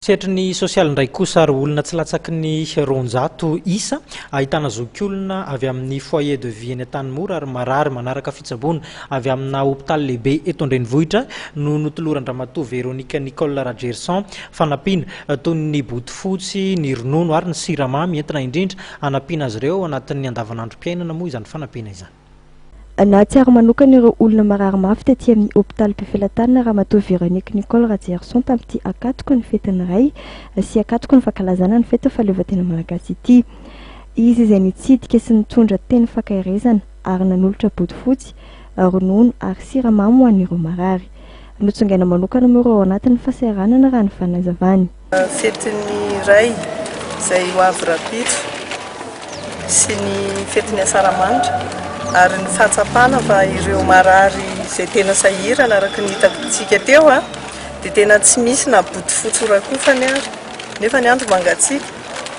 Setry ny sosialy ndray kosa ary olona tsy latsaky ny roanjato isa ahitana zokiolona avy amin'ny foyer de vie eny Tanimora ary marary manaraka fitsaboana avy amina hôpitaly lehibe eto Andrenivohitra no notoloran-dramatoa Véronique Nicole Radgerson fanampiana toy ny bodofotsy, ny ronono ary ny siramamy entina indrindra hanampiana azy ireo anatin'ny andavanandrom-piainana moa izany fanampiana izany. Na tsiary manokana ireo olona marary mafy tetỳ amin'ny hôpitaly Mpifelatana ramatoa Véronique Nicole Radgerson tamin'ity akatoko ny fetiny iray sy akatoko ny fankalazana ny fety fahaleovantena malagasy ity. Izy izay nitsidika sy nitondra teny fankahirezana ary nanolotra bodofotsy, ronono ary siramamy ho an'ireo marary. Notsongaina manokana moa ireo ao anatin'ny fahasahiranana raha ny fanazavany. Fetiny iray izay ho avy rapitso sy ny fetiny Asaramanitra ary ny fahatsapana fa ireo marary izay tena sahirana araka ny hitantsika teo dia tena tsy misy na bodofotsy orakofany ary nefa ny andro mangatsiaka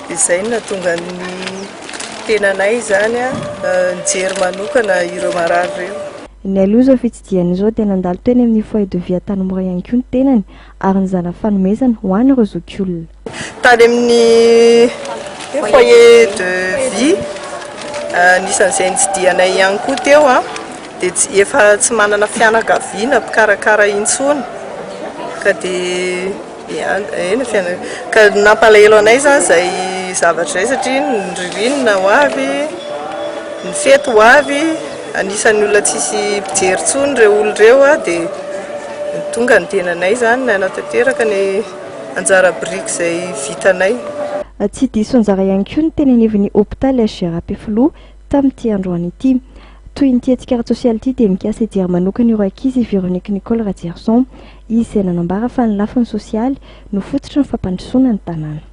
dia izay no nahatonga ny tenanay izany nijery manokana ireo marary ireo. Ny aloha izao fitsidiany izao dia nandalo teny amin'ny foyer de vie Tanimora ihany koa ny tenany ary nizana fanomezana ho an'ireo zokiolona. Tany amin'ny foyer de vie nisan'izay nitsidianay ihany koa teo dia efa tsy manana fianakaviana mpikarakara intsony ka dia ka nampalahelo anay zany izay zavatra izay satria ny ririnina ho avy, ny fety ho avy, anisan'ny olona tsisy mpijery tsony ireo olona ireo dia tonga ny tenanay zany nanatanteraka ny anjara biriky izay vitanay. Tsy diso anjara ihany koa ny teneneviny hôpitaly Gérard-Pifiloha tamin'ity androany ity. Toy ny tiatsika ara-tsosialy ity dia mikasa hijery manokana ireo ankizy Véronique Nicole Radgerson, izy izay nanambara fa ny lafiny sosialy no fototra ny fampandrosoana ny tanàna.